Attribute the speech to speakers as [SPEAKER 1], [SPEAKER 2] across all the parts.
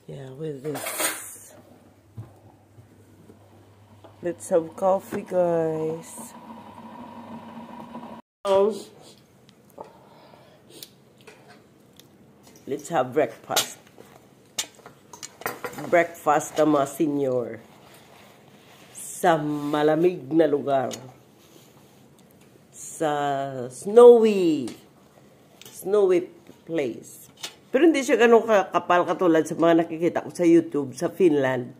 [SPEAKER 1] Yeah, with this. Let's have coffee, guys. Let's have breakfast. Breakfast ng mga senior. Sa malamig na lugar. Sa snowy place. Pero hindi siya ganun kapal katulad sa mga nakikita ko sa YouTube, sa Finland.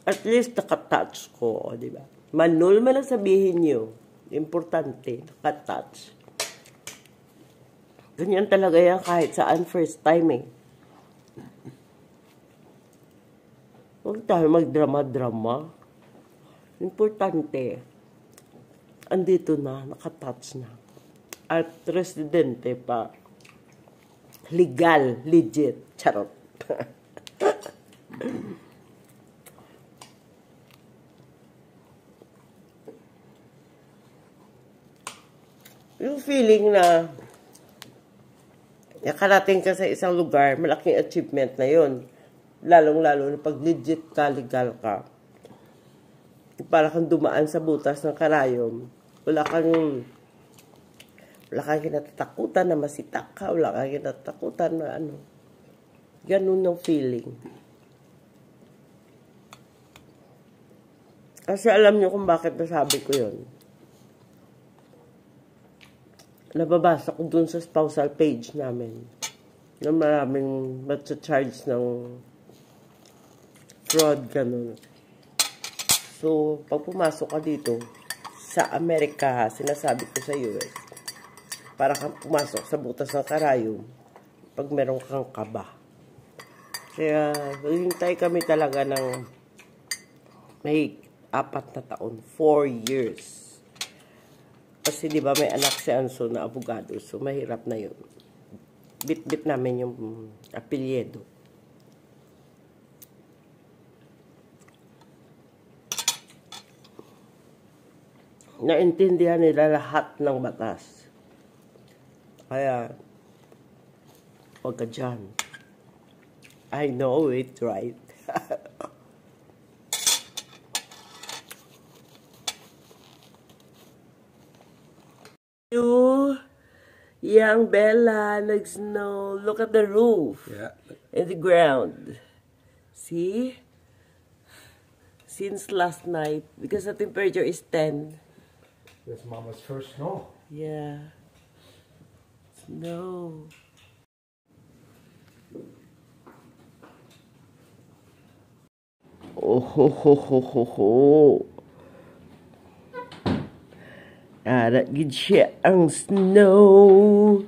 [SPEAKER 1] At least nakatouch ko, di ba? Manol man lang sabihin nyo. Importante, nakatouch. Ganyan talaga yan kahit saan first time eh. Huwag tayo magdrama-drama. Importante. Andito na, nakatouch na. At residente pa. Legal, legit. Charot. Yung feeling na nakarating ka sa isang lugar, malaking achievement na yun. Lalong-lalo na pag legit ka, legal ka. Para kang dumaan sa butas ng karayom. Wala kang kinatatakutan na masitak ka. Wala kang kinatatakutan na ano. Ganun ang feeling. Kasi alam nyo kung bakit nasabi ko yun. Nababasa ko dun sa spousal page namin na maraming matcha-charge ng fraud, ganun. So, pag pumasok ka dito sa Amerika, sinasabi ko sa US, para kang pumasok sa butas ng karayom pag meron kang kaba. Kaya, hintay kami talaga ng may 4 na taon, 4 years. Kasi di ba may anak si Anso na abogado, so mahirap na yun. Bit-bit namin yung apelyido. Naintindihan nila lahat ng batas. Kaya, huwag ka dyan. I know it, right? You, young Bella, nag-snow. Look at the roof.
[SPEAKER 2] Yeah.
[SPEAKER 1] And the ground. See? Since last night, because the temperature is 10.
[SPEAKER 2] That's Mama's first snow.
[SPEAKER 1] Yeah. Snow. Oh ho ho ho ho ho. Arat gid siya ang snow.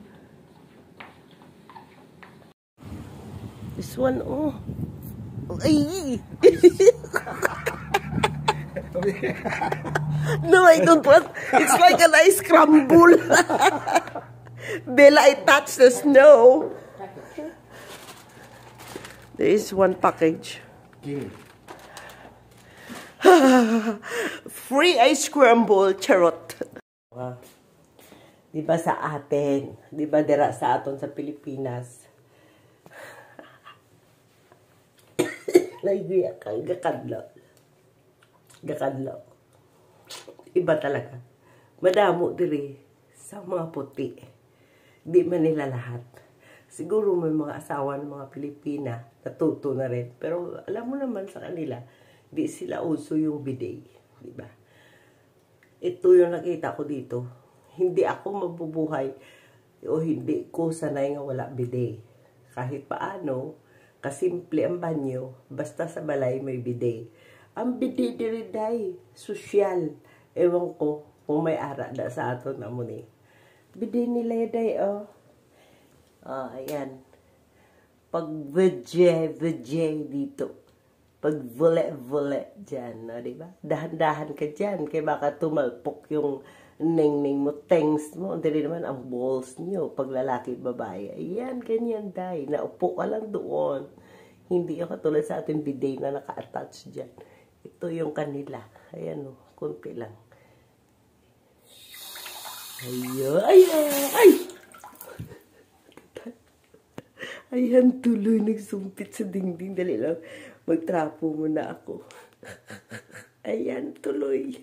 [SPEAKER 1] This one, oh. Ay! No, I don't want. It's like an ice crumble. Bella, I touched the snow. There is one package. Free ice crumble, charot. Diba sa atin? Diba dira sa aton sa Pilipinas? Naiguya ka, gakadlo. Gakadlo. Iba talaga. Madamo diri sa mga puti. Di man nila lahat. Siguro may mga asawa ng mga Pilipina, natuto na rin. Pero alam mo naman sa kanila, di sila uso yung bidet. Diba? Ito yung nakita ko dito. Hindi ako mabubuhay o hindi ko sanay nga wala bidet. Kahit paano, kasimple ang banyo, basta sa balay may bidet. Ang bidet diriday, sosyal. Ewan ko kung may ara da sa aton na mo ni. Bidet nila day, oh. Oh, ayan. Pag vajay dito. Pag vule dyan, no, diba? Dahan-dahan ka dyan, kaya baka tumalpok yung ning mo, tengs mo. Hindi naman ang balls nyo, pag lalaki, babae. Ayan, ganyan, day. Naupo ka lang doon. Hindi ka katulad sa ating bidet na naka-attach dyan. Ito yung kanila. Ayan, no, kunti lang. Ayo, ay! Ayan, tuloy nagsumpit sa dingding. Dali lang, magtrapo muna ako. Ayan, tuloy.